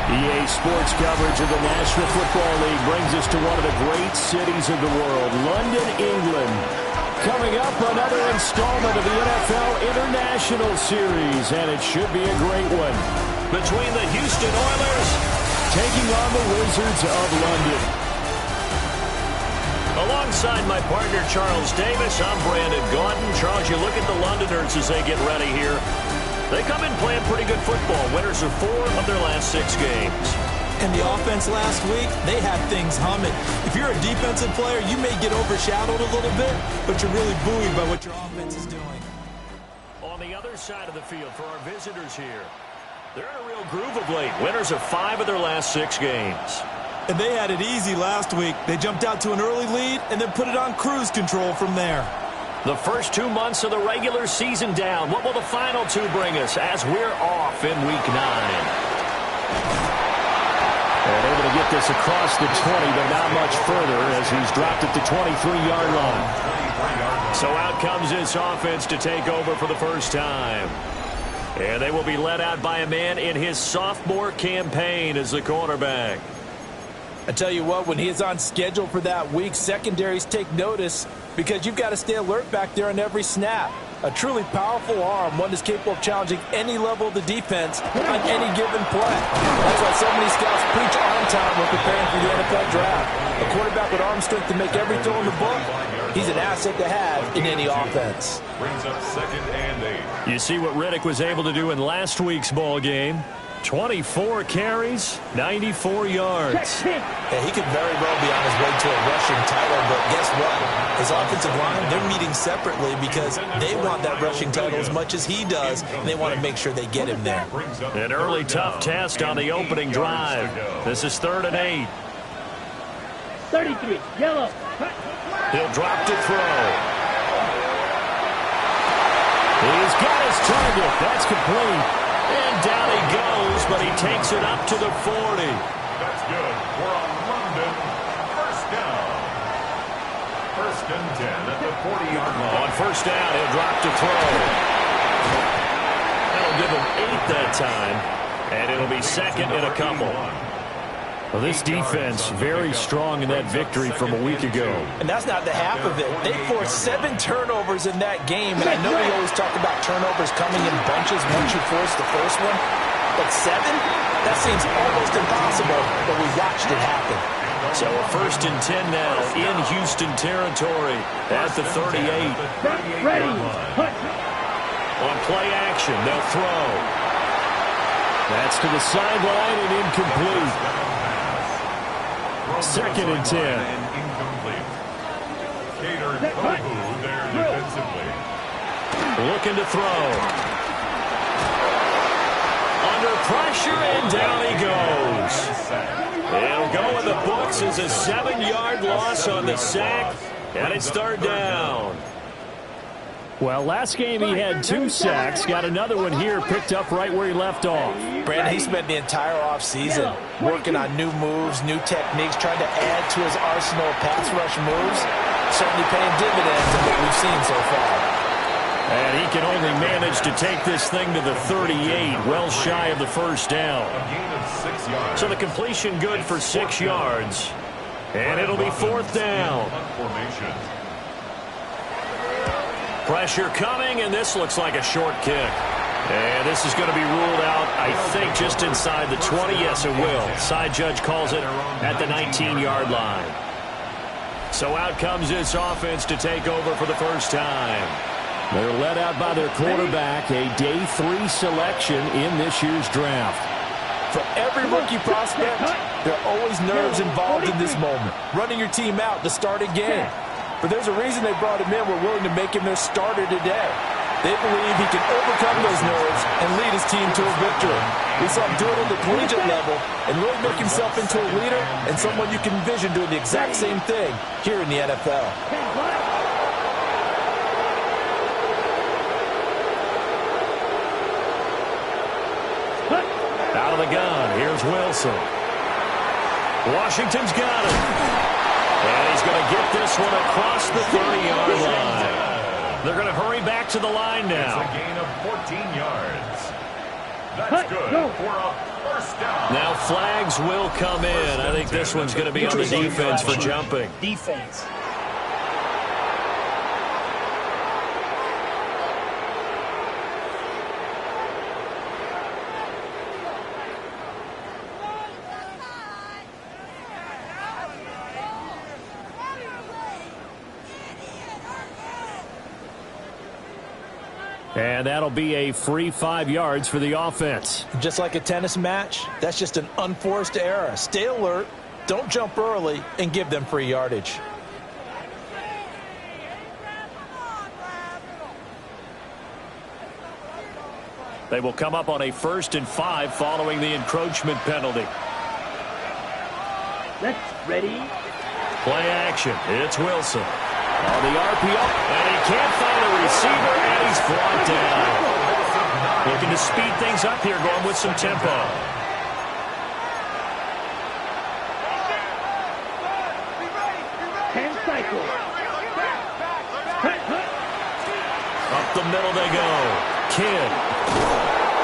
EA Sports coverage of the National Football League brings us to one of the great cities of the world, London, England. Coming up, another installment of the NFL International Series, and it should be a great one. Between the Houston Oilers taking on the Wizards of London. Alongside my partner, Charles Davis, I'm Brandon Gaudin. Charles, you look at the Londoners as they get ready here. They come in playing pretty good football. Winners of 4 of their last 6 games. And the offense last week, they had things humming. If you're a defensive player, you may get overshadowed a little bit, but you're really buoyed by what your offense is doing. On the other side of the field for our visitors here, they're in a real groove of late. Winners of 5 of their last 6 games. And they had it easy last week. They jumped out to an early lead and then put it on cruise control from there. The first 2 months of the regular season down. What will the final 2 bring us as we're off in Week 9? And able to get this across the 20, but not much further as he's dropped at the 23-yard line. So out comes this offense to take over for the first time. And they will be led out by a man in his sophomore campaign as the quarterback. I tell you what, when he is on schedule for that week, secondaries take notice because you've got to stay alert back there on every snap. A truly powerful arm, one that's capable of challenging any level of the defense on any given play. That's why so many scouts preach arm time when preparing for the NFL draft. A quarterback with arm strength to make every throw in the book, he's an asset to have in any offense. Brings up 2nd and 8. You see what Riddick was able to do in last week's ball game. 24 carries, 94 yards. Yeah, he could very well be on his way to a rushing title, but guess what? His offensive line, they're meeting separately because they want that rushing title as much as he does, and they want to make sure they get him there. An early tough test on the opening drive. This is 3rd and 8. 33, yellow. He'll drop to throw. He's got his target. That's complete. And down he goes, but he takes it up to the 40. That's good. We're on London. First down. 1st and 10 at the 40-yard line. On first down, he'll drop to throw. That'll give him 8 that time. And it'll be 2nd and a couple. Well, this defense very strong in that victory from a week ago. And that's not the half of it. They forced 7 turnovers in that game, and I know we always talk about turnovers coming in bunches once you force the first one, but 7? That seems almost impossible, but we watched it happen. So a 1st and 10 now in Houston territory at the 38. Ready. On play action, they'll throw. That's to the sideline and incomplete. 2nd and 10. Incomplete. Cater Tohu there defensively. Looking to throw. Under pressure, and down he goes. He'll go in the books as a 7-yard loss on the sack, and it's 3rd down. Well, last game he had 2 sacks. Got another one here picked up right where he left off. Brandon, he spent the entire offseason working on new moves, new techniques, trying to add to his arsenal of pass rush moves. Certainly paying dividends in what we've seen so far. And he can only manage to take this thing to the 38, well shy of the first down. A gain of 6 yards. So the completion good for 6 yards. And it'll be 4th down. Formation. Pressure coming, and this looks like a short kick. And this is going to be ruled out, I think, just inside the 20. Yes, it will. Side judge calls it at the 19-yard line. So out comes this offense to take over for the first time. They're led out by their quarterback, a day 3 selection in this year's draft. For every rookie prospect, there are always nerves involved in this moment. Running your team out to start a game. But there's a reason they brought him in. We're willing to make him their starter today. They believe he can overcome those nerves and lead his team to a victory. We saw him do it on the collegiate level and really make himself into a leader and someone you can envision doing the exact same thing here in the NFL. Out of the gun, here's Wilson. Washington's got him. And he's going to get this one across the 30-yard line. They're going to hurry back to the line now. It's a gain of 14 yards. That's good for a First down. Now flags will come in. I think this one's going to be on the defense for jumping. Defense. And that'll be a free 5 yards for the offense. Just like a tennis match, that's just an unforced error. Stay alert, don't jump early, and give them free yardage. They will come up on a 1st and 5 following the encroachment penalty. Let's ready. Play action. It's Wilson. On the RPO, and he can't find a receiver, and he's brought down. Looking to speed things up here, going with some tempo. Hand cycle. Up the middle they go. Kidd.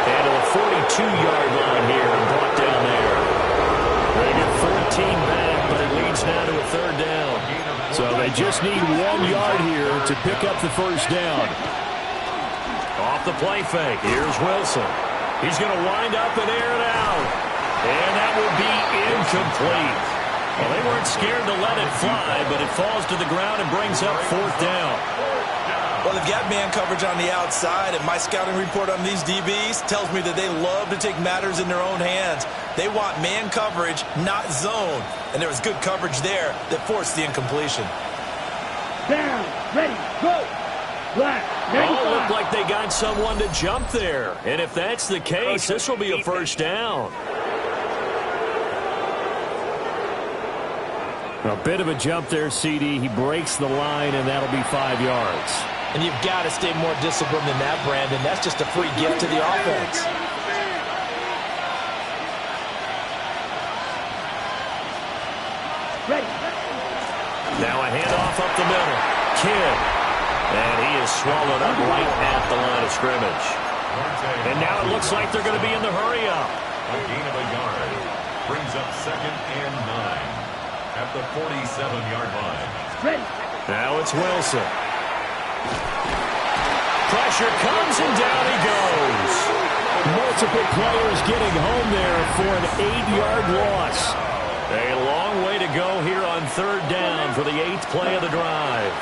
And to the 42-yard line here and brought down there. They get 14 back, but it leads now to a 3rd down. So they just need 1 yard here to pick up the 1st down. Off the play fake. Here's Wilson. He's going to wind up and air it out. And that will be incomplete. Well, they weren't scared to let it fly, but it falls to the ground and brings up 4th down. Well, they've got man coverage on the outside, and my scouting report on these DBs tells me that they love to take matters in their own hands. They want man coverage, not zone. And there was good coverage there that forced the incompletion. Down. Ready. Go. Black. Oh, looked like they got someone to jump there. And if that's the case, this will be a 1st down. A bit of a jump there, CD. He breaks the line, and that'll be 5 yards. And you've got to stay more disciplined than that, Brandon. That's just a free gift to the offense. Ready. Now a handoff up the middle. Kidd. And he is swallowed up right at the line of scrimmage. And now it looks like they're going to be in the hurry-up. A gain of a yard. Brings up 2nd and 9 at the 47-yard line. Ready. Now it's Wilson. Pressure comes and down he goes. Multiple players getting home there for an 8-yard loss. A long way to go here on 3rd down for the 8th play of the drive.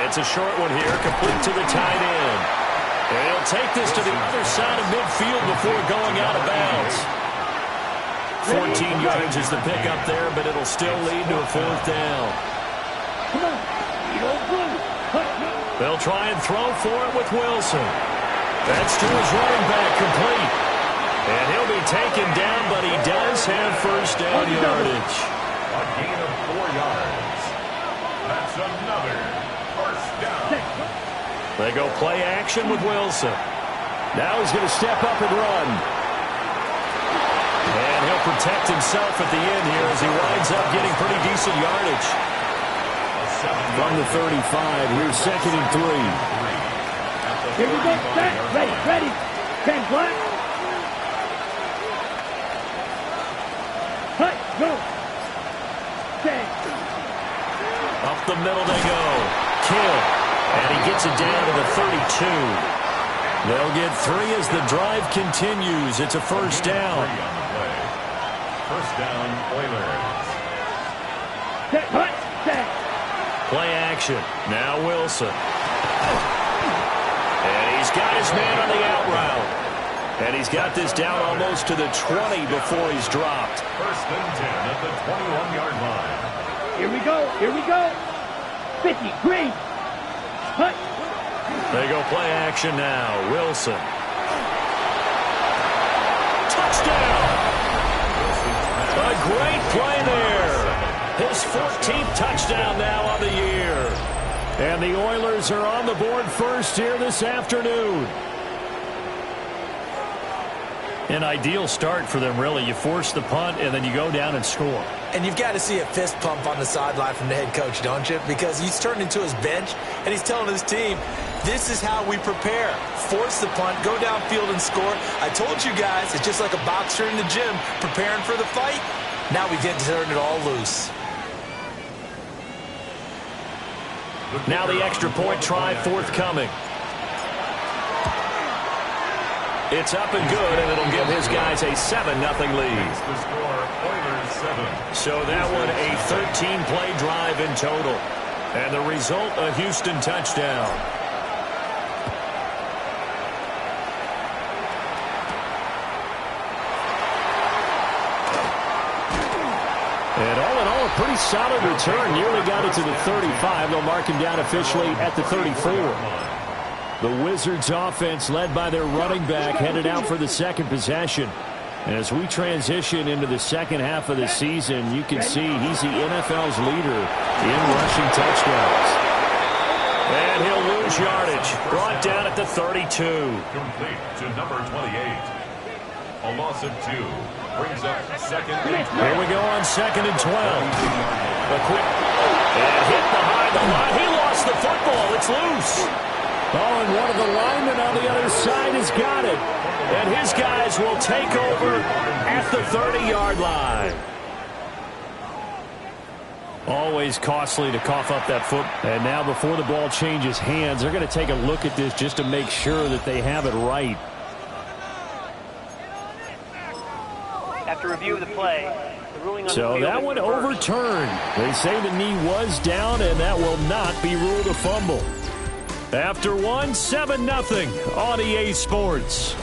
It's a short one here, complete to the tight end. And he'll take this to the other side of midfield before going out of bounds. 14 yards is the pickup there, but it'll still lead to a 4th down. Come on. They'll try and throw for it with Wilson. That's to his running back, complete. And he'll be taken down, but he does have 1st down yardage. A gain of 4 yards. That's another 1st down. They go play action with Wilson. Now he's going to step up and run. And he'll protect himself at the end here as he winds up getting pretty decent yardage. From the 35, here's 2nd and 3. Here we go. Set. Ready. Ready. 10 black. Hut. Go. Set. Up the middle they go. Kidd. And he gets it down to the 32. They'll get 3 as the drive continues. It's a 1st down. 1st down, Oilers. Set. Hut. Set. Play action. Now Wilson. And he's got his man on the out route. And he's got this down almost to the 20 before he's dropped. 1st and 10 at the 21-yard line. Here we go. Here we go. 50. Green. Hut. They go play action now. Wilson. Touchdown! A great play there. His 14th touchdown now on the year. And the Oilers are on the board first here this afternoon. An ideal start for them, really. You force the punt, and then you go down and score. And you've got to see a fist pump on the sideline from the head coach, don't you? Because he's turned into his bench, and he's telling his team, This is how we prepare. Force the punt, go downfield and score. I told you guys, it's just like a boxer in the gym preparing for the fight. Now we get to turn it all loose. Now the extra point try forthcoming. It's up and good, and it'll give his guys a 7-0 lead. So that one a 13-play drive in total. And the result, a Houston touchdown. And all in all, a pretty solid return. Nearly got it to the 35. They'll mark him down officially at the 34. The Wizards offense, led by their running back, headed out for the second possession. As we transition into the second half of the season, you can see he's the NFL's leader in rushing touchdowns. And he'll lose yardage. Brought down at the 32. Complete to number 28. A loss of 2. Brings up second and 12. Here we go on second and 12. A quick and hit behind the line. He lost the football. It's loose. Oh, and one of the linemen on the other side has got it. And his guys will take over at the 30-yard line. Always costly to cough up that foot. And now before the ball changes hands, they're going to take a look at this just to make sure that they have it right. After review of the play, the ruling on so that one overturned. They say the knee was down, and that will not be ruled a fumble. After one, 7-0 on EA Sports.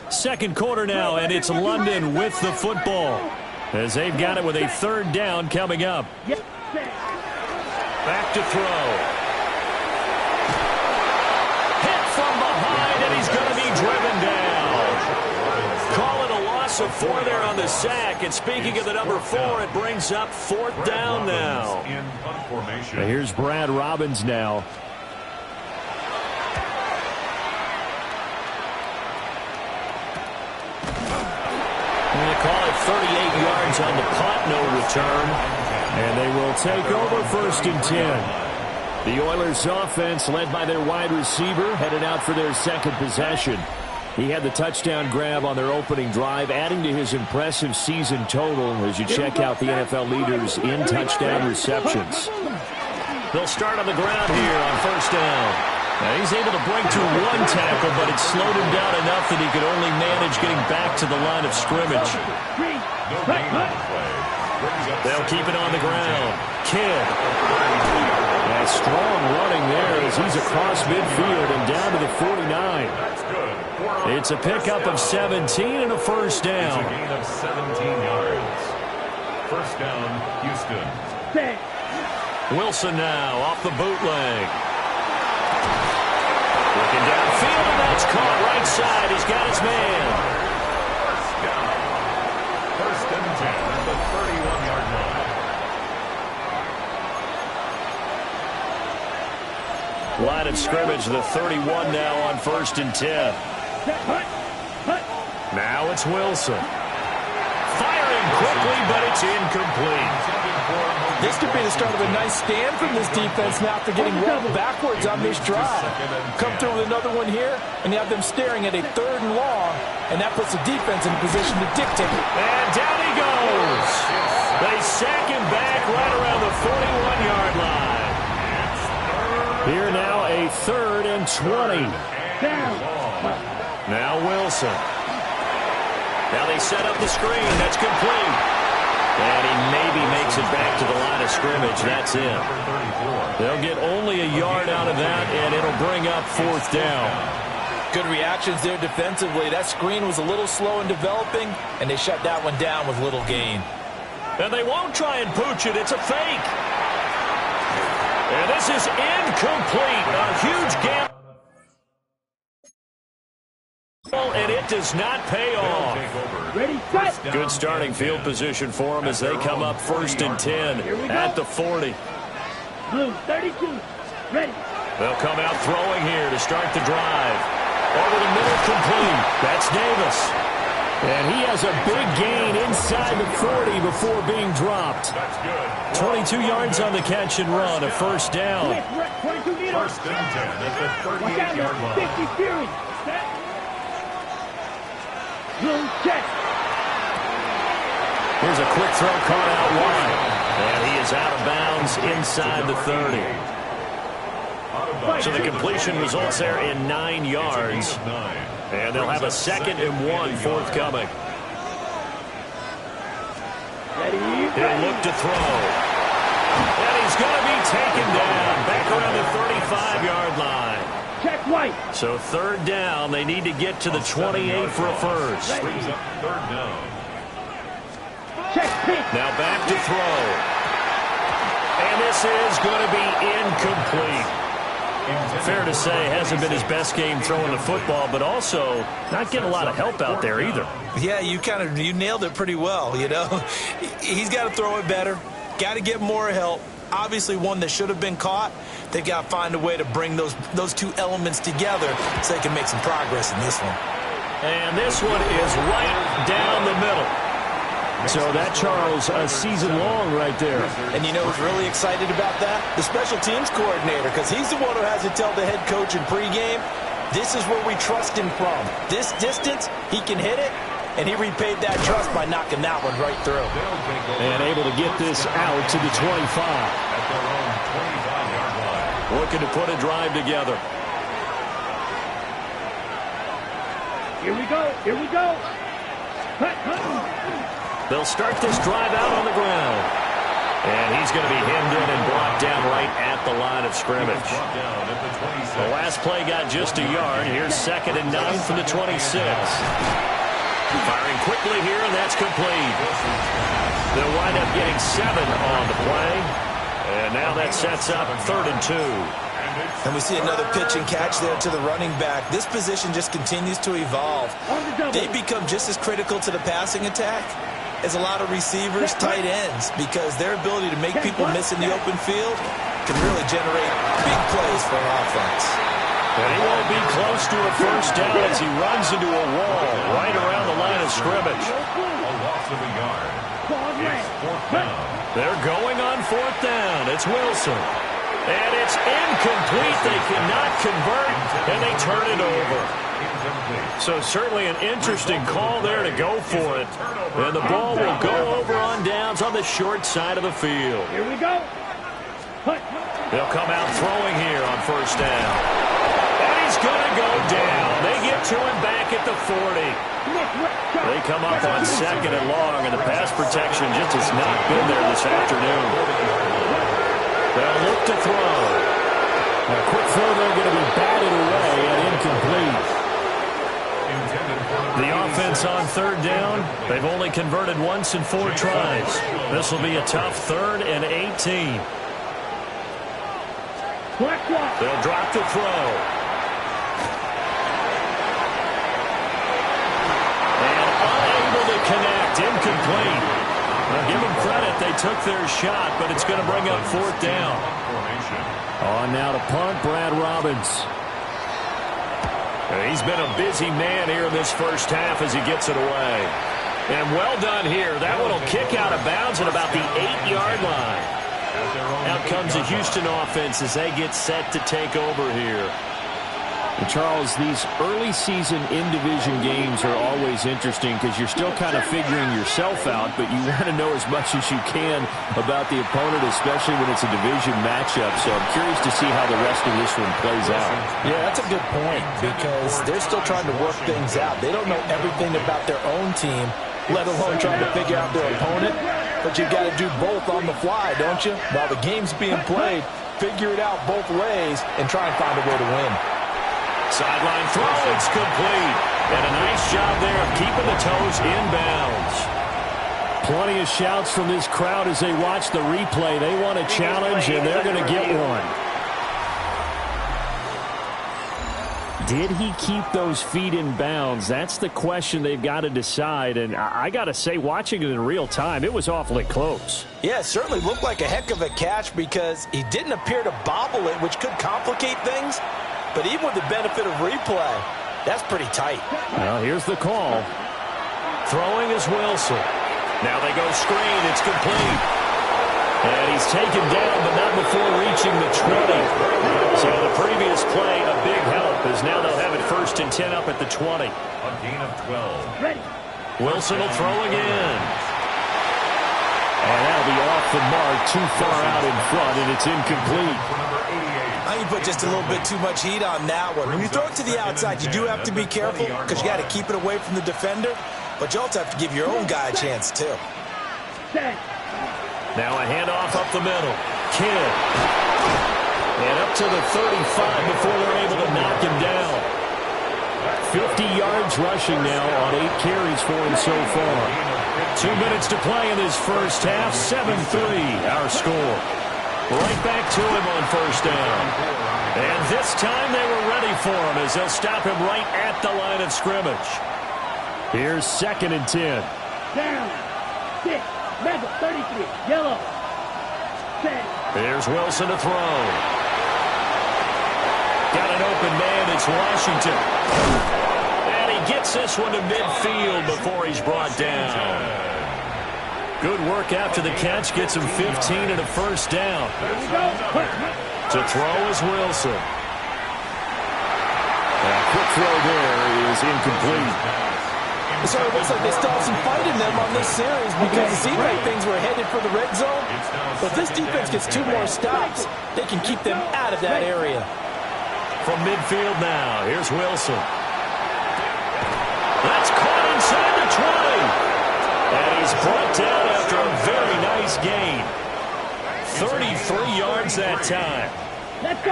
Second quarter now, and it's London with the football as they've got it with a third down coming up. Back to throw. Hit from behind, and he's going to be driven down. Call it a loss of 4 there on the sack. And speaking of the number 4, it brings up fourth down now. And here's Brad Robbins now. And they call it 38 yards on the punt, no return. And they will take over first and 10. The Oilers offense, led by their wide receiver, headed out for their second possession. He had the touchdown grab on their opening drive, adding to his impressive season total as you check out the NFL leaders in touchdown receptions. They'll start on the ground here on first down. Now he's able to break through one tackle, but it slowed him down enough that he could only manage getting back to the line of scrimmage. They'll keep it on the ground. Kidd. And strong running there as he's across midfield and down to the 49. It's a pickup of 17 and a first down. It's a gain of 17 yards. First down, Houston. Wilson now off the bootleg. Looking downfield, and that's caught right side. He's got his man. First down. First and 10 at the 31-yard line. Line of scrimmage, the 31 now on first and 10. Now it's Wilson. Firing quickly, but it's incomplete. This could be the start of a nice stand from this defense now after getting rolled backwards on this drive. Come through with another one here, and you have them staring at a third and long, and that puts the defense in a position to dictate. And down he goes. They sack him back right around the 41-yard line. Here now a third and 20. Now Wilson. Now they set up the screen. That's complete. And he maybe makes it back to the line of scrimmage. That's it. They'll get only a yard out of that, and it'll bring up fourth down. Good reactions there defensively. That screen was a little slow in developing, and they shut that one down with little gain. And they won't try and pooch it. It's a fake. And this is incomplete. A huge gap. And it does not pay off. Ready, set. Good starting field position for them as they come up first and 10 at the 40. Blue, 32. Ready. They'll come out throwing here to start the drive. Over the middle, complete. That's Davis. And he has a big gain inside the 40 before being dropped. 22 yards on the catch and run, a first down. First and 10 at the 38-yard line. 50 Fury. Zoom check. Here's a quick throw caught out wide. And he is out of bounds inside the 30. So the completion results there in 9 yards. And they'll have a 2nd and 1 forthcoming. He'll look to throw. And he's going to be taken down back around the 35-yard line. Check White. So 3rd down. They need to get to the 28 for a first. Brings up 3rd down. Check Pink. Now back to throw. And this is going to be incomplete. Fair to say, hasn't been his best game throwing the football, but also not getting a lot of help out there either. Yeah, you nailed it pretty well, you know. He's got to throw it better, got to get more help. Obviously one that should have been caught. They've got to find a way to bring those two elements together so they can make some progress in this one. And this one is right down the middle. So that, Charles, a season long right there. And you know who's really excited about that? The special teams coordinator, because he's the one who has to tell the head coach in pregame, this is where we trust him from. This distance, he can hit it, and he repaid that trust by knocking that one right through. And able to get this out to the 25. At their own 25-yard line. Looking to put a drive together. Here we go. Here we go. They'll start this drive out on the ground. And he's going to be hemmed in and blocked down right at the line of scrimmage. The last play got just a yard. Here's 2nd and 9 from the 26. Firing quickly here, and that's complete. They'll wind up getting 7 on the play. And now that sets up 3rd and 2. And we see another pitch and catch there to the running back. This position just continues to evolve. They become just as critical to the passing attack as a lot of receivers, tight ends, because their ability to make people miss in the open field can really generate big plays for an offense. And he won't be close to a first down as he runs into a wall right around the line of scrimmage. A loss of a yard. It's 4th down. They're going on 4th down. It's Wilson. And it's incomplete. They cannot convert, and they turn it over. So certainly an interesting call there to go for it. And the ball will go over on downs on the short side of the field. Here we go. They'll come out throwing here on 1st down. And he's going to go down. They get to him back at the 40. They come up on 2nd and long, and the pass protection just has not been there this afternoon. They'll look to throw. A quick throw there going to be batted away and incomplete. The offense on 3rd down, they've only converted once in 4 tries. This will be a tough 3rd and 18. They'll drop the throw. And unable to connect, incomplete. Now give them credit, they took their shot, but it's going to bring up 4th down. On now to punt, Brad Robbins. He's been a busy man here in this first half as he gets it away. And well done here. That one will kick out of bounds at about the 8-yard line. Out comes the Houston offense as they get set to take over here. And Charles, these early season in-division games are always interesting because you're still kind of figuring yourself out, but you want to know as much as you can about the opponent, especially when it's a division matchup. So I'm curious to see how the rest of this one plays out. Yeah, that's a good point because they're still trying to work things out. They don't know everything about their own team, let alone trying to figure out their opponent. But you've got to do both on the fly, don't you? While the game's being played, figure it out both ways and try and find a way to win. Sideline throw, it's complete. And a nice job there of keeping the toes inbounds. Plenty of shouts from this crowd as they watch the replay. They want a challenge, and they're going to get one. Did he keep those feet in bounds? That's the question they've got to decide. And I got to say, watching it in real time, it was awfully close. Yeah, it certainly looked like a heck of a catch because he didn't appear to bobble it, which could complicate things. But even with the benefit of replay, that's pretty tight. Well, here's the call. Throwing is Wilson. Now they go screen. It's complete. And he's taken down, but not before reaching the 20. So the previous play, a big help, as now they'll have it 1st and 10 up at the 20. A gain of 12. Ready. Wilson will throw again. And that'll be off the mark, too far out in front, and it's incomplete. I think you put just a little bit too much heat on that one. When you throw it to the outside, you do have to be careful because you got to keep it away from the defender, but you also have to give your own guy a chance, too. Set. Now a handoff up the middle. Kidd. And up to the 35 before they're able to knock him down. 50 yards rushing now on 8 carries for him so far. 2 minutes to play in this first half. 7-3 our score. Right back to him on 1st down. And this time they were ready for him as they'll stop him right at the line of scrimmage. Here's 2nd and 10. Down. 6. Level 33. Yellow. Set. Here's Wilson to throw. Got an open man. It's Washington. And he gets this one to midfield before he's brought down. Good work after the catch. Gets him 15 and a 1st down. To throw is Wilson. A quick throw there is incomplete. So it looks like they still have some fight in them on this series because it seemed like things were headed for the red zone. But if this defense gets 2 more stops, they can keep them out of that area. From midfield now, here's Wilson. That's caught inside the 20. And he's brought down after a very nice gain. 33 yards that time.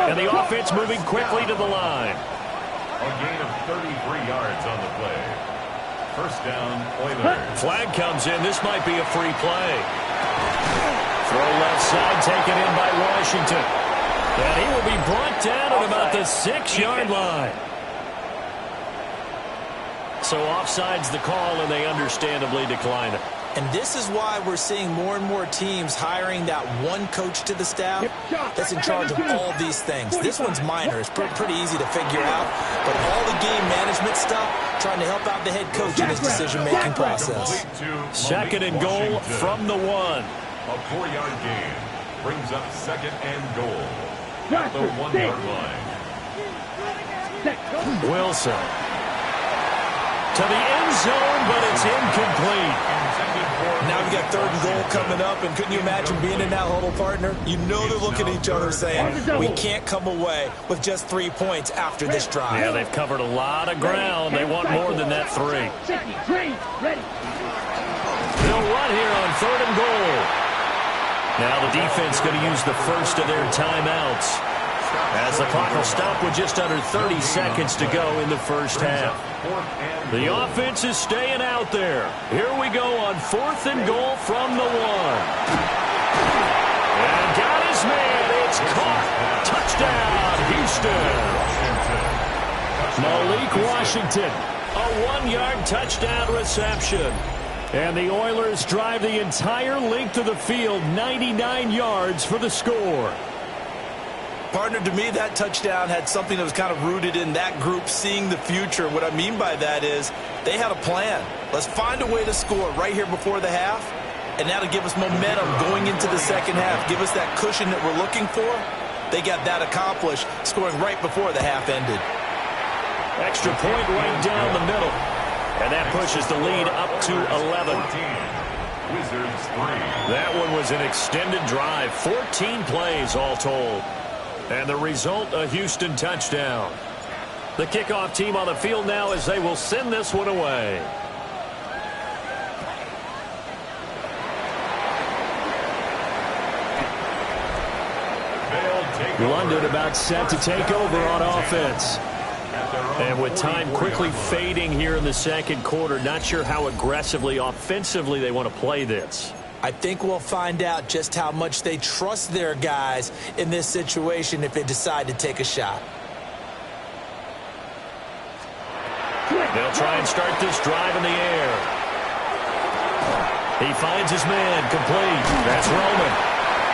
And the offense moving quickly to the line. A gain of 33 yards on the play. 1st down, Oilers. Flag comes in. This might be a free play. Throw left side taken in by Washington. And he will be brought down at about the 6-yard line. So offside's the call, and they understandably decline it. And this is why we're seeing more and more teams hiring that one coach to the staff that's in charge of all these things. This one's minor. It's pretty easy to figure out. But all the game management stuff, trying to help out the head coach in his decision-making process. 2nd and goal from the 1. A 4-yard gain brings up 2nd and goal. At the 1-yard line. Wilson. To the end zone, but it's incomplete. Now we got 3rd and goal coming up, and couldn't you imagine being in that huddle, partner? You know they're looking at each other saying, we can't come away with just 3 points after this drive. Yeah, they've covered a lot of ground. They want more than that 3. They'll run here on 3rd and goal. Now the defense going to use the first of their timeouts as the clock will stop with just under 30 seconds to go in the first half. The offense is staying out there. Here we go on 4th and goal from the 1. And got his man. It's caught. Touchdown, Houston. Malik Washington, a 1-yard touchdown reception. And the Oilers drive the entire length of the field, 99 yards for the score. Partner, to me, that touchdown had something that was kind of rooted in that group seeing the future. What I mean by that is they had a plan. Let's find a way to score right here before the half, and that'll give us momentum going into the 2nd half, give us that cushion that we're looking for. They got that accomplished, scoring right before the half ended. Extra point right down the middle, and that pushes the lead up to 11. Wizards 3. That one was an extended drive, 14 plays all told. And the result, a Houston touchdown. The kickoff team on the field now as they will send this one away. London about set to take over on offense. And with time quickly fading here in the 2nd quarter, not sure how aggressively, offensively they want to play this. I think we'll find out just how much they trust their guys in this situation if they decide to take a shot. They'll try and start this drive in the air. He finds his man complete. That's Roman.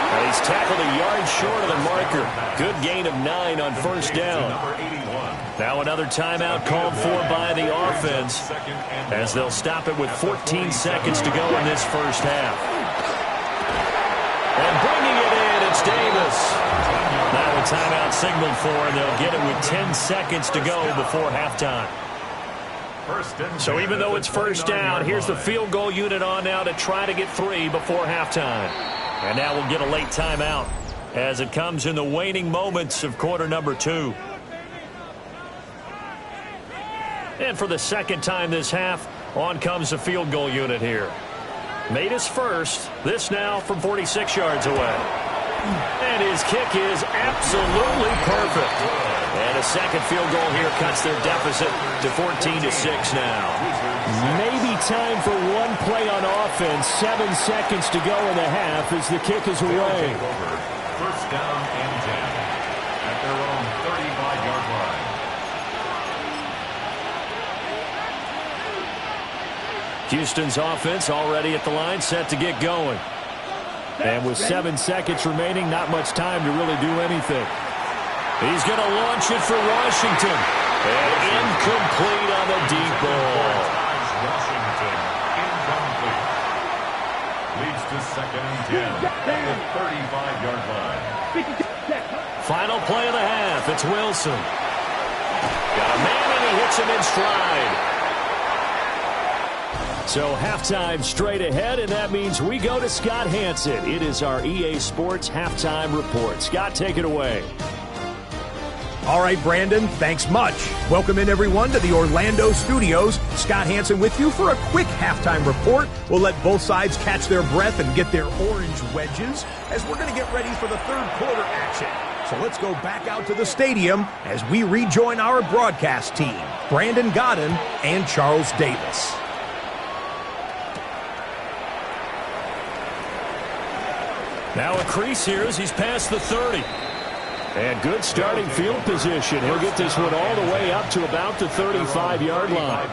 And he's tackled a yard short of the marker. Good gain of 9 on first down. Now another timeout called for by the offense as they'll stop it with 14 seconds to go in this first half. And bringing it in, it's Davis. Now a timeout signaled for, and they'll get it with 10 seconds to go before halftime. So even though it's first down, here's the field goal unit on now to try to get 3 before halftime. And now we'll get a late timeout as it comes in the waning moments of quarter number 2. And for the second time this half, on comes the field goal unit here. Made his first. This now from 46 yards away. And his kick is absolutely perfect. And a second field goal here cuts their deficit to 14-6 now. Maybe time for one play on offense. 7 seconds to go in the half as the kick is away. First down and 10 at their own 35-yard line. Houston's offense already at the line, set to get going. And with 7 seconds remaining, not much time to really do anything. He's going to launch it for Washington. And incomplete on the deep ball. Washington, incomplete. Leads to second and 10 at the 35-yard line. Final play of the half. It's Wilson. Got a man, and he hits him in stride. So halftime straight ahead, and that means we go to Scott Hanson. It is our EA Sports Halftime Report. Scott, take it away. All right, Brandon, thanks much. Welcome in, everyone, to the Orlando studios. Scott Hanson with you for a quick halftime report. We'll let both sides catch their breath and get their orange wedges as we're going to get ready for the third quarter action. So let's go back out to the stadium as we rejoin our broadcast team, Brandon Godden and Charles Davis. Now a crease here as he's past the 30. And good starting field position. He'll get this one all the way up to about the 35-yard line.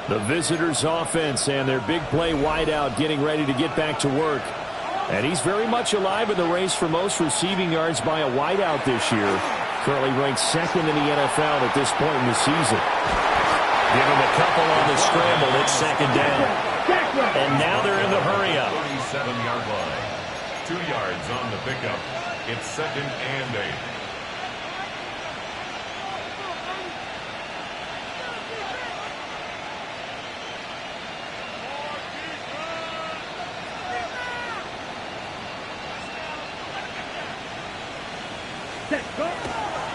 The visitors' offense and their big play wideout getting ready to get back to work. And he's very much alive in the race for most receiving yards by a wideout this year. Currently ranked second in the NFL at this point in the season. Give him a couple on the scramble. It's second down. And now they're in the hurry-up. 37-yard line. 2 yards on the pickup. It's second and 8.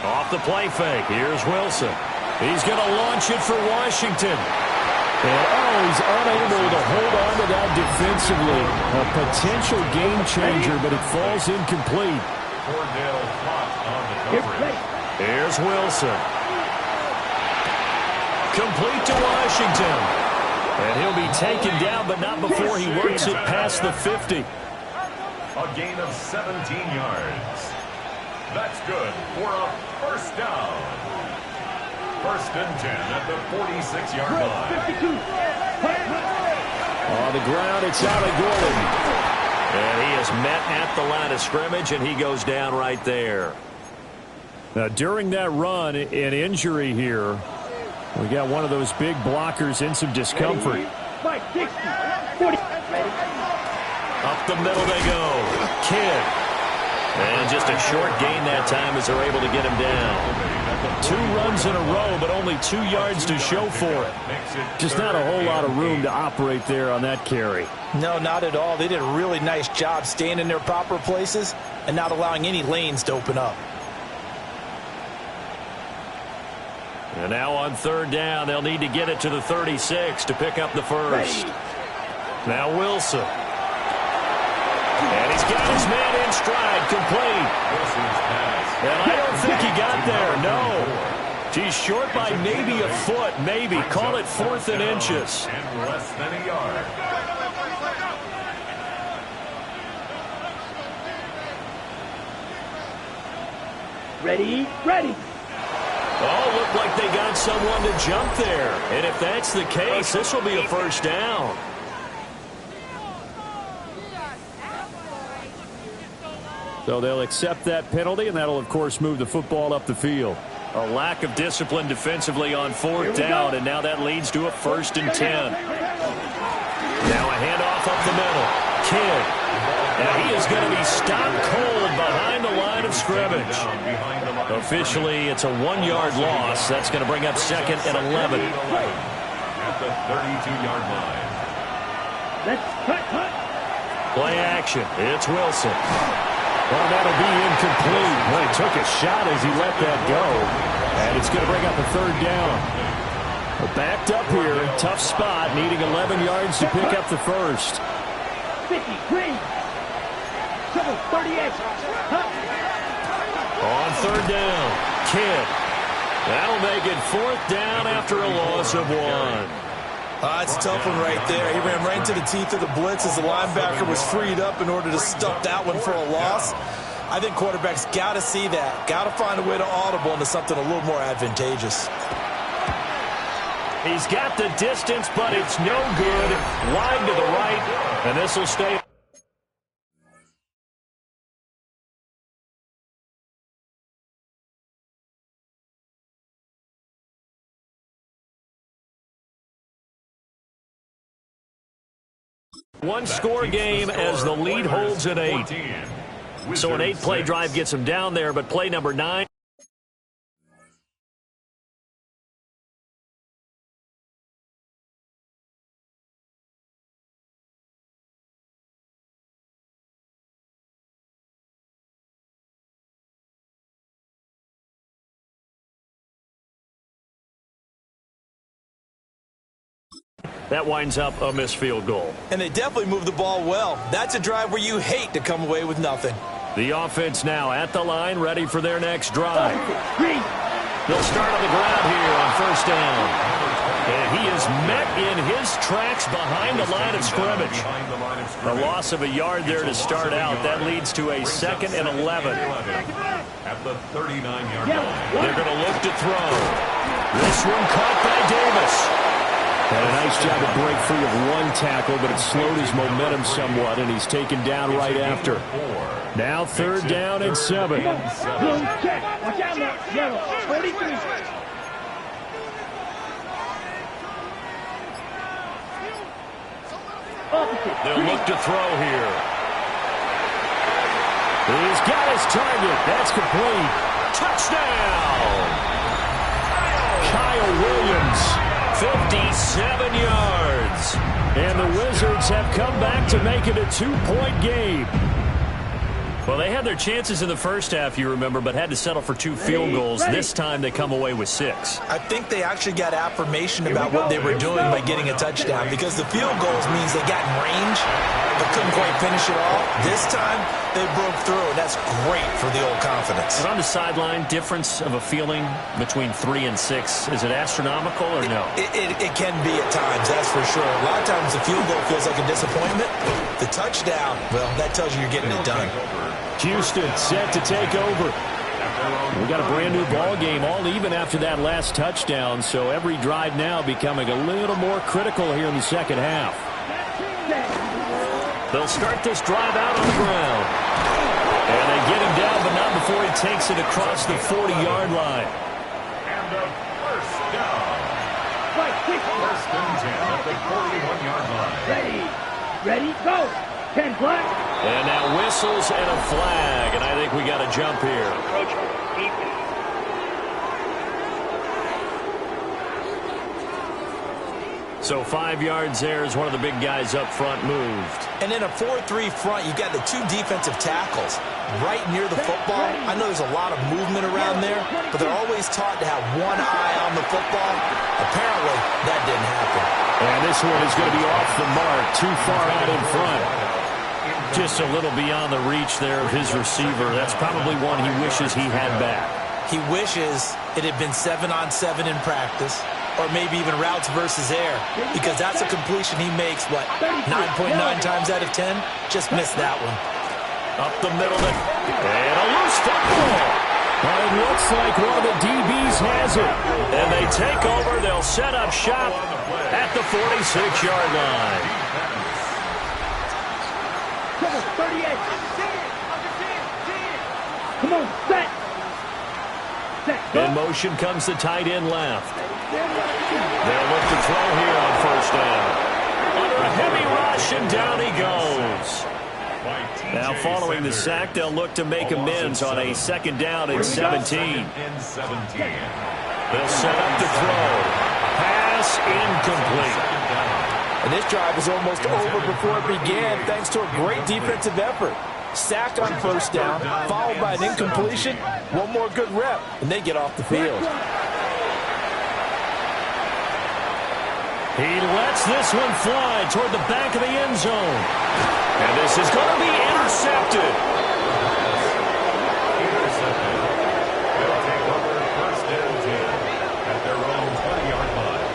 Off the play fake. Here's Wilson. He's going to launch it for Washington. And he's unable to hold on to that defensively. A potential game changer, but it falls incomplete. Here's Wilson. Complete to Washington. And he'll be taken down, but not before he works it past the 50. A gain of 17 yards. That's good for a first down. First and 10 at the 46-yard line. On the ground, it's Allen Gordon. And he is met at the line of scrimmage, and he goes down right there. Now, during that run, an injury here. We got one of those big blockers in some discomfort. Up the middle they go. Kidd. And just a short gain that time as they're able to get him down. 2 runs in a row, but only 2 yards to show for it. Just not a whole lot of room to operate there on that carry. No, not at all. They did a really nice job staying in their proper places and not allowing any lanes to open up. And now on third down, they'll need to get it to the 36 to pick up the first. Now Wilson. And he's got his man in stride, complete. And I don't think he got there, no. He's short by maybe a foot, maybe. Call it 4th and inches. And less than a yard. Ready, ready. Oh, looked like they got someone to jump there. And if that's the case, this will be a first down. So they'll accept that penalty, and that'll, of course, move the football up the field. A lack of discipline defensively on 4th down, and now that leads to a 1st and 10. Now a handoff up the middle. Kidd. And he is going to be stopped cold behind the line of scrimmage. Officially, it's a 1-yard loss. That's going to bring up 2nd and 11. At the 32-yard line. Let's cut. Play action. It's Wilson. Well, that'll be incomplete. Well, he took a shot as he let that go. And it's going to bring up a 3rd down. Backed up here. Tough spot. Needing 11 yards to pick up the first. 50, green. 38. On 3rd down. Kidd. That'll make it 4th down after a loss of 1. It's a tough one right there. He ran right into the teeth of the blitz as the linebacker was freed up in order to stuff that one for a loss. I think quarterbacks got to see that. Got to find a way to audible into something a little more advantageous. He's got the distance, but it's no good. Wide to the right, and this will stay. One-score game as the lead holds at 8. So an 8-play drive gets him down there, but play number 9. That winds up a missed field goal. And they definitely moved the ball well. That's a drive where you hate to come away with nothing. The offense now at the line, ready for their next drive. They'll start on the ground here on 1st down. And he is met in his tracks behind the line of scrimmage. A loss of a yard there to start out. That leads to a 2nd and 11. At the 39-yard line. They're going to look to throw. This one caught by Davis. And a nice job to break free of 1 tackle, but it slowed his momentum somewhat, and he's taken down right after. Now 3rd down and 7. Blue check. Watch out, Mark. Yellow. 43. They'll look to throw here. He's got his target. That's complete. Touchdown! Kyle Williams. 57 yards. And the Wizards have come back to make it a 2-point game. Well, they had their chances in the first half, you remember, but had to settle for 2 field goals. This time they come away with 6. I think they actually got affirmation about what they were doing by getting a touchdown, because the field goals means they got in range but couldn't quite finish it off. This time they broke through, and that's great for the old confidence. But on the sideline, difference of a feeling between 3 and 6, is it astronomical or no? It can be at times, that's for sure. A lot of times the field goal feels like a disappointment. The touchdown, well, that tells you you're getting it done. Houston set to take over. We got a brand new ball game, all even after that last touchdown, so every drive now becoming a little more critical here in the second half. They'll start this drive out on the ground. And they get him down, but not before he takes it across the 40-yard line. And a 1st down. 1st and 10 at the 41-yard line. Ready, go. 10 flag. And now whistles and a flag, and I think we got a jump here. So 5 yards there as one of the big guys up front moved. And in a 4-3 front, you got the 2 defensive tackles right near the football. I know there's a lot of movement around there, but they're always taught to have one eye on the football. Apparently, that didn't happen. And this one is going to be off the mark, too far out in front. Just a little beyond the reach there of his receiver. That's probably one he wishes he had back. He wishes it had been 7-on-7 in practice, or maybe even routes versus air, because that's a completion he makes, 9.9 times out of 10? Just missed that one. Up the middle, and a loose football. Well, it looks like one of the DBs has it. And they take over. They'll set up shop at the 46-yard line. Come on, set. In motion comes the tight end left. They'll look to throw here on first down. Under a heavy rush, and down he goes. Now following the sack, they'll look to make amends on a second down and 17. They'll set up to throw. Pass incomplete. And this drive is almost over before it began thanks to a great defensive effort. Sack on first down, followed by an incompletion. One more good rep, and they get off the field. He lets this one fly toward the back of the end zone. And this is going to be intercepted. They'll take over first and 10 at their own 20-yard line.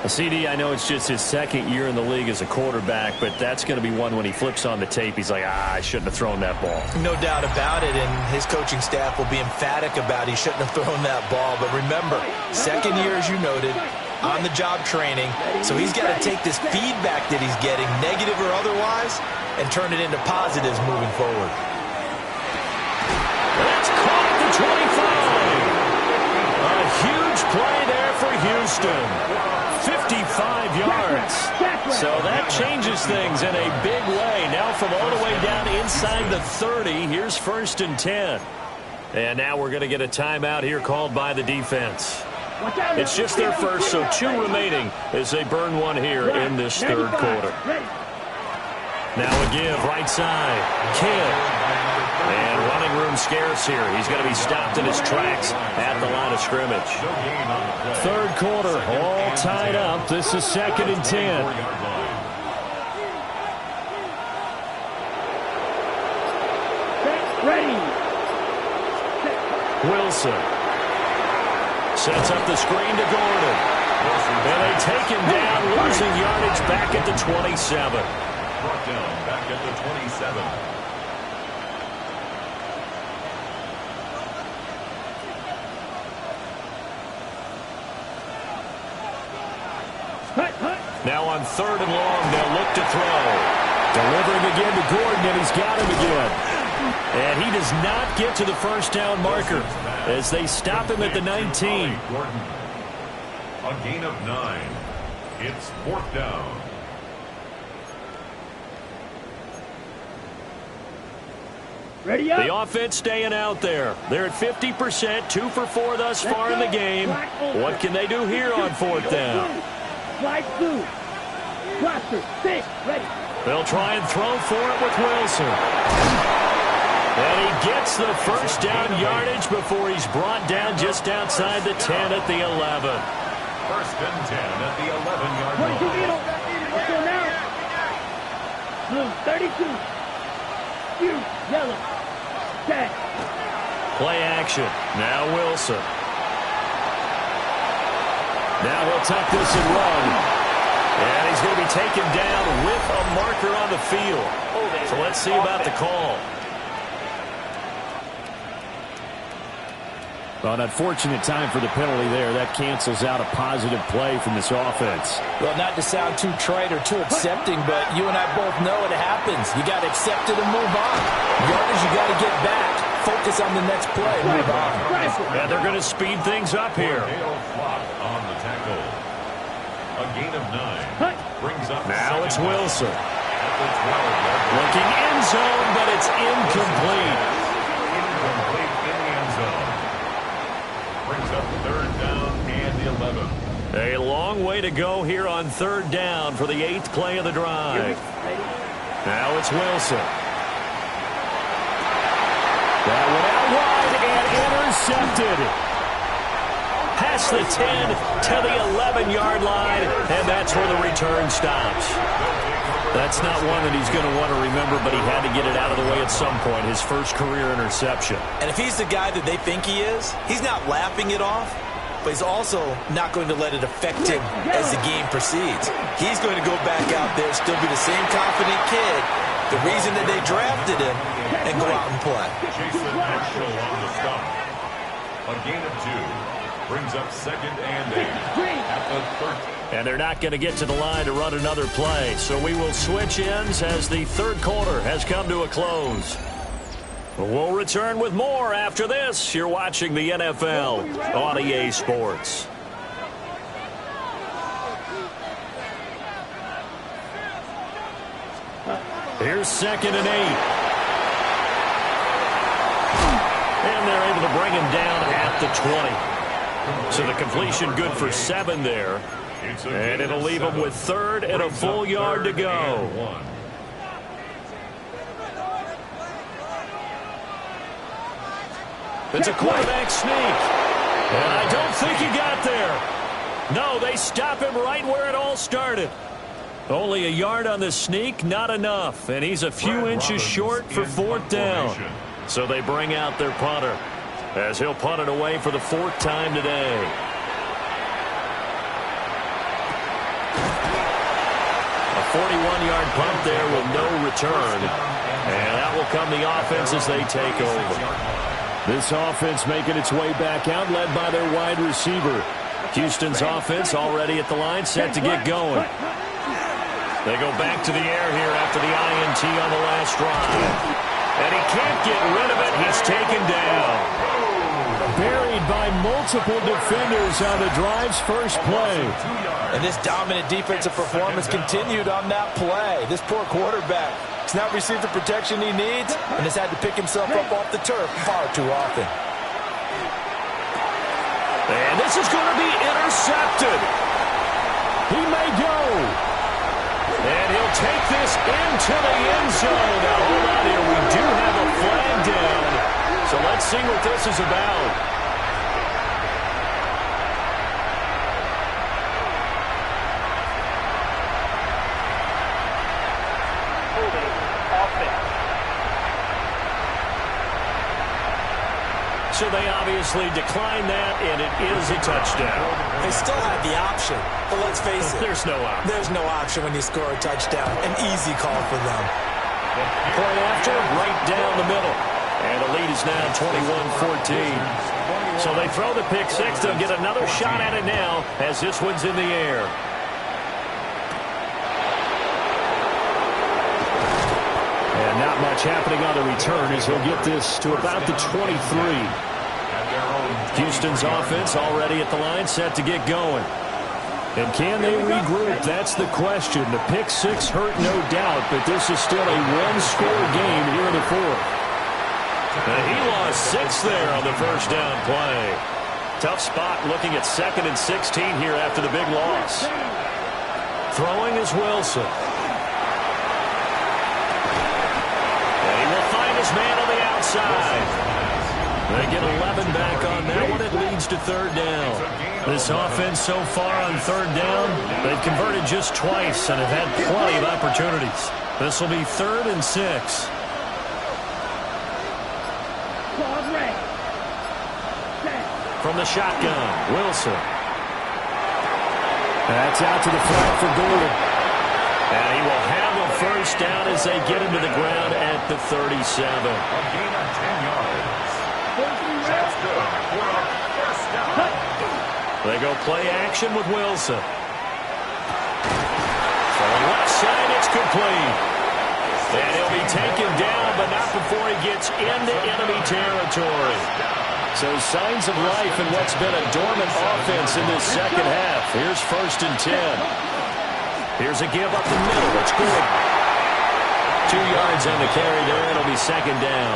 CD, I know it's just his second year in the league as a quarterback, but that's going to be one when he flips on the tape. He's like, I shouldn't have thrown that ball. No doubt about it, and his coaching staff will be emphatic about he shouldn't have thrown that ball. But remember, second year, as you noted, on-the-job training, so he's got to take this feedback that he's getting, negative or otherwise, and turn it into positives moving forward. That's caught at the 25. A huge play there for Houston. 55 yards. So that changes things in a big way. Now from all the way down inside the 30, here's first and 10. And now we're going to get a timeout here called by the defense. It's just their first, so 2 remaining as they burn one here in this third quarter. Now a give, right side. Kidd. And running room scarce here. He's going to be stopped in his tracks at the line of scrimmage. Third quarter, all tied up. This is second and 10. Ready. Wilson sets up the screen to Gordon. And they take him down, losing yardage back at the 27. Brought down back at the 27. Now on third and long, they'll look to throw. Delivering again to Gordon, and he's got him again. And he does not get to the first down marker as they stop him at the 19. Gordon. A gain of 9. It's fourth down. Ready up. The offense staying out there. They're at 50%, 2 for 4 thus far in the game. What can they do here on fourth down? Slide through. Cluster, 6, ready. They'll try and throw for it with Wilson. And he gets the first down yardage before he's brought down just outside the 10 at the 11. First and 10 at the 11-yard line. 22 middle. Let's go now. Blue, 32. You, yellow. Set. Play action. Now Wilson. Now he'll tuck this and run. And he's going to be taken down with a marker on the field. So let's see about the call. Well, an unfortunate time for the penalty there. That cancels out a positive play from this offense. Well, not to sound too trite or too accepting, but you and I both know it happens. You got to accept it and move on. Yardage, you got to get back. Focus on the next play. Move on. Yeah, they're going to speed things up here. On the tackle. A gain of 9. Brings up Now it's Wilson. At the 12-yard line. Looking end zone, but it's incomplete. Incomplete in the end zone. Brings up third down and the 11. A long way to go here on third down for the 8th play of the drive. Now it's Wilson. That one out wide and intercepted. Past the 10 to the 11-yard line, and that's where the return stops. That's not one that he's going to want to remember, but he had to get it out of the way at some point, his first career interception. And if he's the guy that they think he is, he's not laughing it off, but he's also not going to let it affect him as the game proceeds. He's going to go back out there, still be the same confident kid, the reason that they drafted him, and go out and play. Jason Marshall on the stop. A gain of 2. Brings up second and 8 at the 13. And they're not going to get to the line to run another play. So we will switch ends as the third quarter has come to a close. We'll return with more after this. You're watching the NFL on EA Sports. Here's 2nd and 8. And they're able to bring him down at the 20. So the completion good for 7 there. And it'll leave him with 3rd and a full yard to go. It's a quarterback sneak. And I don't think he got there. No, they stop him right where it all started. Only a yard on the sneak, not enough. And he's a few inches short for 4th down. So they bring out their punter as he'll punt it away for the 4th time today. A 41-yard punt there with no return. And that will come the offense as they take over. This offense making its way back out, led by their wide receiver. Houston's offense already at the line, set to get going. They go back to the air here after the INT on the last drive. And he can't get rid of it. He's taken down. Buried by multiple defenders on the drive's first play. And this dominant defensive performance continued on that play. This poor quarterback has not received the protection he needs and has had to pick himself up off the turf far too often. And this is going to be intercepted. He may go. And he'll take this into the end zone. Now, hold on here. We do have a flag down. So let's see what this is about. So they obviously declined that, and it is a touchdown. They still had the option, but let's face it. There's no option. There's no option when you score a touchdown. An easy call for them. Point after, right down the middle. And the lead is now 21-14. So they throw the pick six. They'll get another shot at it now as this one's in the air. And not much happening on the return as he'll get this to about the 23. Houston's offense already at the line, set to get going. And can they regroup? That's the question. The pick six hurt, no doubt, but this is still a one-score game here in the fourth. And he lost 6 there on the first down play. Tough spot looking at 2nd and 16 here after the big loss. Throwing is Wilson. And he will find his man on the outside. They get 11 back on that one. It leads to 3rd down. This offense so far on 3rd down, they've converted just twice and have had plenty of opportunities. This will be 3rd and 6. From the shotgun, Wilson. That's out to the flat for Gordon. And he will have a first down as they get him to the ground at the 37. A gain of 10 yards. That's good for a first down. They go play action with Wilson. From the left side, it's complete. And he'll be taken down, but not before he gets into enemy territory. So signs of life in what's been a dormant offense in this second half. Here's 1st and 10. Here's a give up the middle. It's good. 2 yards on the carry there. It'll be 2nd down.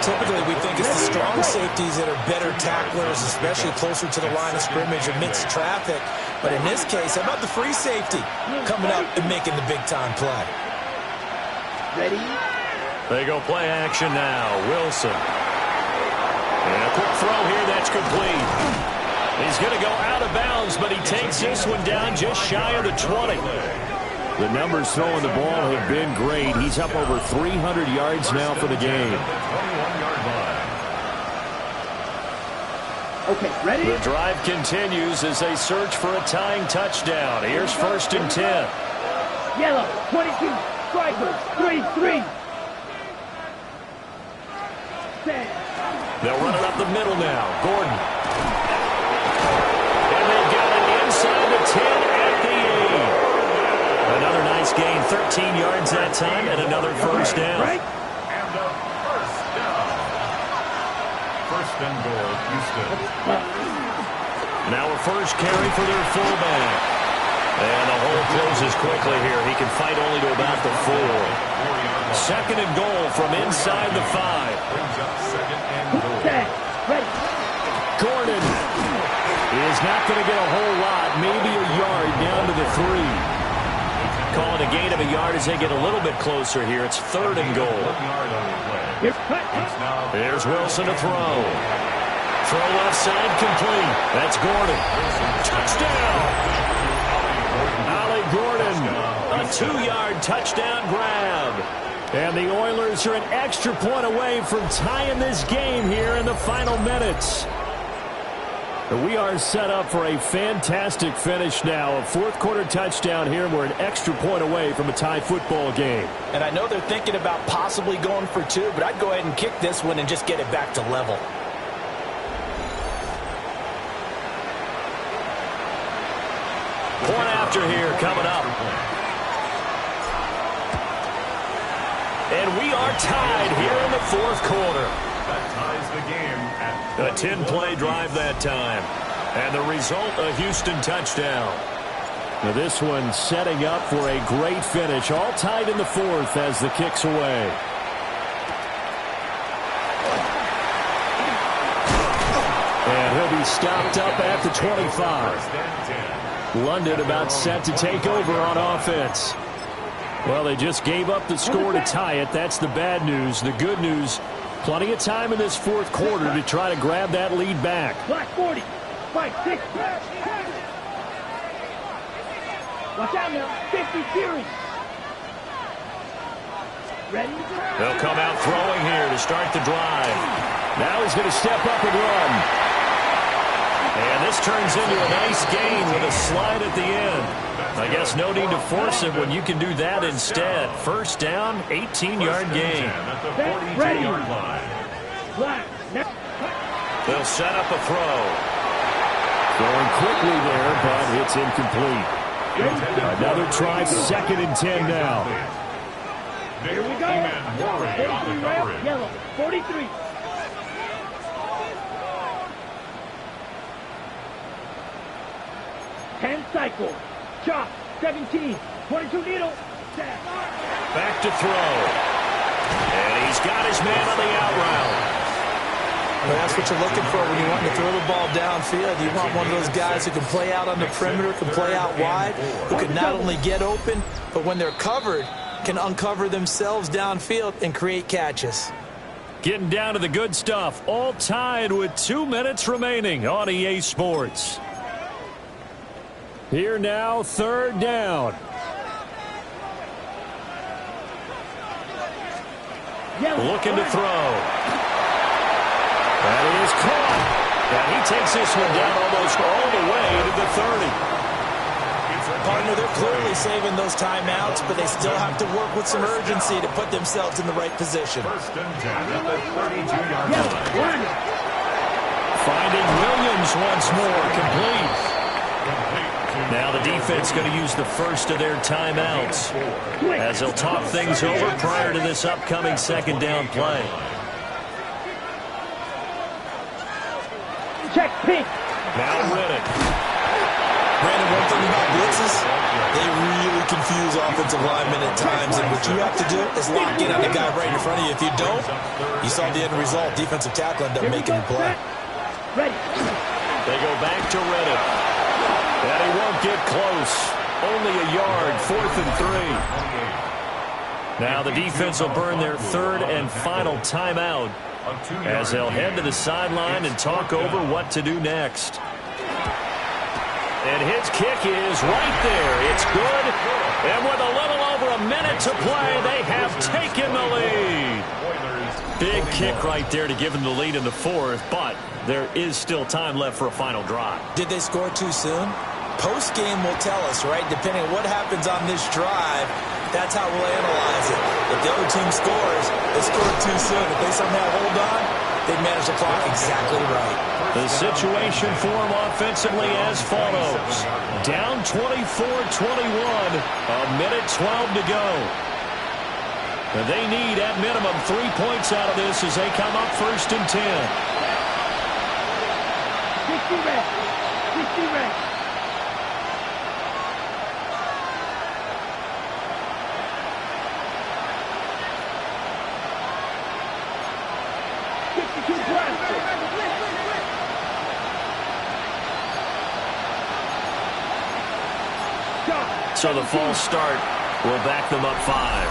Typically, we think it's the strong safeties that are better tacklers, especially closer to the line of scrimmage amidst traffic. But in this case, how about the free safety coming up and making the big-time play? Ready? They go play action now. Wilson. And a quick throw here. That's complete. He's going to go out of bounds, but he takes this one down just shy of the 20. The numbers throwing the ball have been great. He's up over 300 yards now for the game. Okay, ready? The drive continues as they search for a tying touchdown. Here's 1st and 10. Yellow, 22, strikers, 3-3. They'll run it up the middle now. Gordon. And they've got it inside the 10 at Nice gain, 13 yards that time, and another first down. And a first down. First and goal, Houston. Now a first carry for their fullback. And the hole closes quickly here. He can fight only to about the 4. Second and goal from inside the 5. Brings up second and goal. Gordon is not going to get a whole lot, maybe a yard down to the 3. Calling a gain of a yard as they get a little bit closer here. It's third and goal. 1 yard on the play. There's Wilson to throw. Throw left side complete. That's Gordon. Touchdown! Ollie Gordon, a 2-yard touchdown grab. And the Oilers are an extra point away from tying this game here in the final minutes. We are set up for a fantastic finish now. A fourth-quarter touchdown here. We're an extra point away from a tie football game. And I know they're thinking about possibly going for 2, but I'd go ahead and kick this one and just get it back to level. Point after here coming up. And we are tied here in the fourth quarter. That ties the game at A 10-play drive that time. And the result, a Houston touchdown. Now this one setting up for a great finish. All tied in the fourth as the kick's away. And he'll be stopped up at the 25. London about set to take over on offense. Well, they just gave up the score to tie it. That's the bad news. The good news, plenty of time in this fourth quarter to try to grab that lead back. Black 40. Fight 6. Watch out now. 50 series. Ready? They'll come out throwing here to start the drive. Now he's going to step up and run. And this turns into a nice gain with a slide at the end. I guess no need to force it when you can do that instead. First down, 18-yard gain. at the 42-yard line. They'll set up a throw. Going quickly there, but it's incomplete. Another try, second and 10 now. Here we go. 43 round, yellow. 43. Hand cycle. Chop. 17. 22 needle. Back to throw. And he's got his man on the out route. Well, that's what you're looking for when you want to throw the ball downfield. You want one of those guys who can play out on the perimeter, can play out wide, who can not only get open, but when they're covered, can uncover themselves downfield and create catches. Getting down to the good stuff. All tied with 2 minutes remaining on EA Sports. Here now, third down. Looking to throw. That is caught. And he takes this one down almost all the way to the 30. Partner, they're clearly saving those timeouts, but they still have to work with some urgency to put themselves in the right position. First and 10 at the 32-yard line. Finding Williams once more, complete. Now the defense going to use the first of their timeouts as they'll talk things over prior to this upcoming second down play. Check pink. Now Riddick. Brandon, one thing about blitzes, they really confuse offensive linemen at times, and what you have to do is lock in on the guy right in front of you. If you don't, you saw the end result. Defensive tackle ended up making the play. Ready. They go back to Riddick. And he won't get close. Only a yard, 4th and 3. Now the defense will burn their third and final timeout as they'll head to the sideline and talk over what to do next. And his kick is right there. It's good. And with a little over a minute to play, they have taken the lead. Big kick right there to give them the lead in the fourth, but there is still time left for a final drive. Did they score too soon? Post-game will tell us, right? Depending on what happens on this drive, That's how we'll analyze it. If the other team scores, they scored too soon. If they somehow hold on, they manage the clock exactly right. The situation for them offensively as follows. Down 24-21, a minute 12 to go. And they need, at minimum, 3 points out of this as they come up 1st and 10. 60 red. 60 red. So the false start will back them up 5.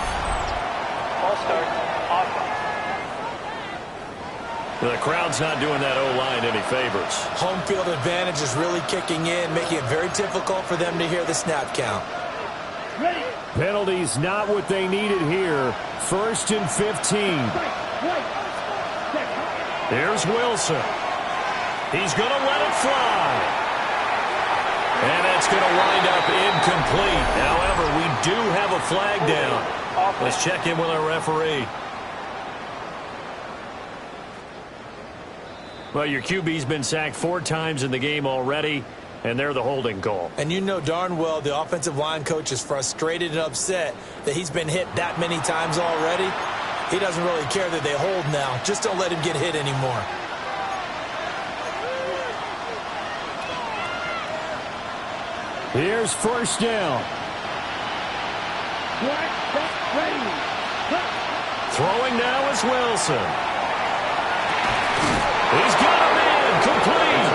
False start. Offense. The crowd's not doing that O-line any favors. Home field advantage is really kicking in, making it very difficult for them to hear the snap count. Ready. Penalties not what they needed here. 1st and 15. Here's Wilson. He's going to let it fly. And it's going to wind up incomplete. However, we do have a flag down. Let's check in with our referee. Well, your QB's been sacked 4 times in the game already, and they're the holding call. And you know darn well the offensive line coach is frustrated and upset that he's been hit that many times already. He doesn't really care that they hold now. Just don't let him get hit anymore. Here's 1st down. Throwing now is Wilson. He's got a man complete.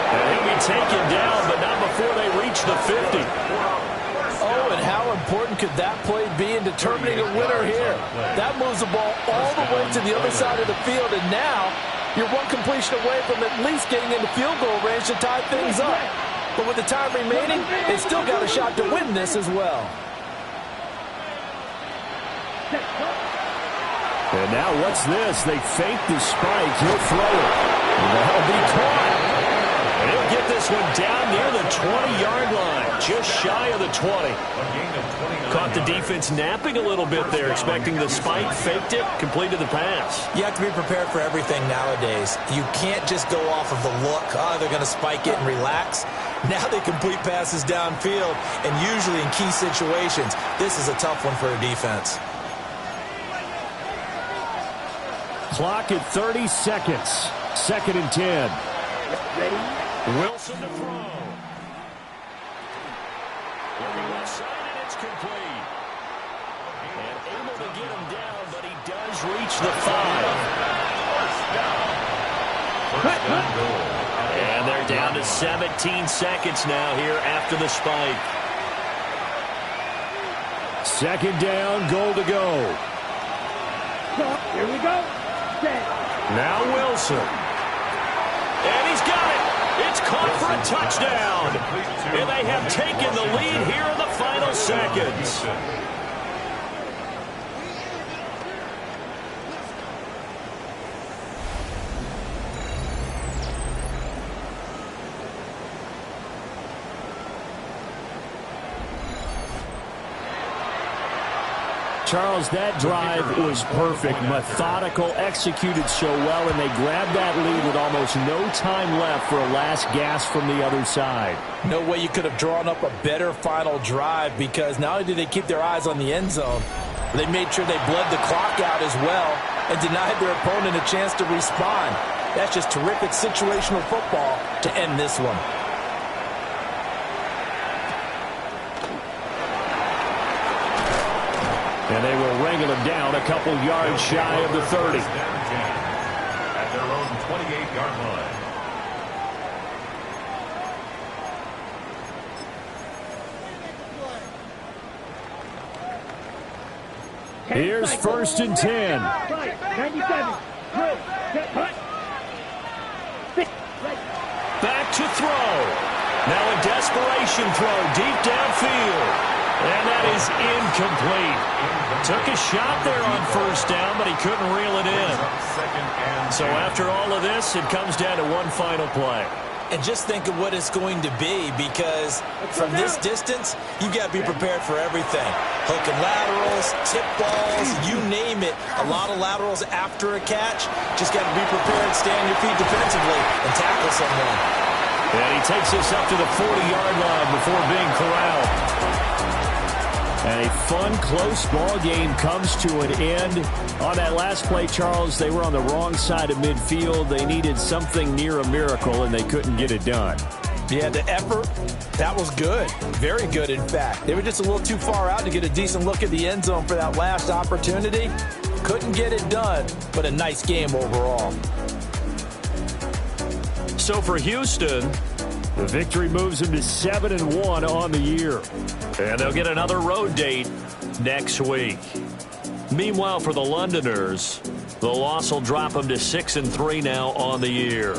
And he'll be taken down, but not before they reach the 50. Oh, and how important could that play be in determining a winner here? That moves the ball all the way to the other side of the field, and now you're one completion away from at least getting into field goal range to tie things up. But with the time remaining, they still got a shot to win this as well. And now what's this? They fake the spike. He'll throw it. That'll be caught. And he'll get this one down near the 20-yard line, just shy of the 20. Caught the defense napping a little bit there, expecting the spike, faked it, completed the pass. You have to be prepared for everything nowadays. You can't just go off of the look. Oh, they're going to spike it and relax. Now they complete passes downfield, and usually in key situations, this is a tough one for a defense. Clock at 30 seconds. 2nd and 10. Ready. Wilson to throw. Looking left side, and it's complete. And able to get him down, but he does reach the 5. First down goal. And they're down to 17 seconds now here after the spike. 2nd down, goal to go. Here we go. Now Wilson. And he's got it. It's caught for a touchdown. And they have taken the lead here in the final seconds. Charles, that drive was perfect, methodical, executed so well, and they grabbed that lead with almost no time left for a last gasp from the other side. No way you could have drawn up a better final drive, because not only did they keep their eyes on the end zone, they made sure they bled the clock out as well and denied their opponent a chance to respond. That's just terrific situational football to end this one. And they will wrangle him down a couple yards shy of the 30. At their own 28-yard line. Here's 1st and 10. 97. Good. Set. Back to throw. Now a desperation throw deep downfield. And that is incomplete. Took a shot there on 1st down, but he couldn't reel it in. So after all of this, it comes down to one final play. And just think of what it's going to be, because from this distance, you've got to be prepared for everything. Hook and laterals, tip balls, you name it. A lot of laterals after a catch. Just got to be prepared, stay on your feet defensively, and tackle someone. And he takes this up to the 40-yard line before being corralled. And a fun, close ball game comes to an end. On that last play, Charles, they were on the wrong side of midfield. They needed something near a miracle, and they couldn't get it done. Yeah, the effort, that was good. Very good, in fact. They were just a little too far out to get a decent look at the end zone for that last opportunity. Couldn't get it done, but a nice game overall. So for Houston, the victory moves them to 7-1 on the year. And they'll get another road date next week. Meanwhile, for the Londoners, the loss will drop them to 6-3 now on the year.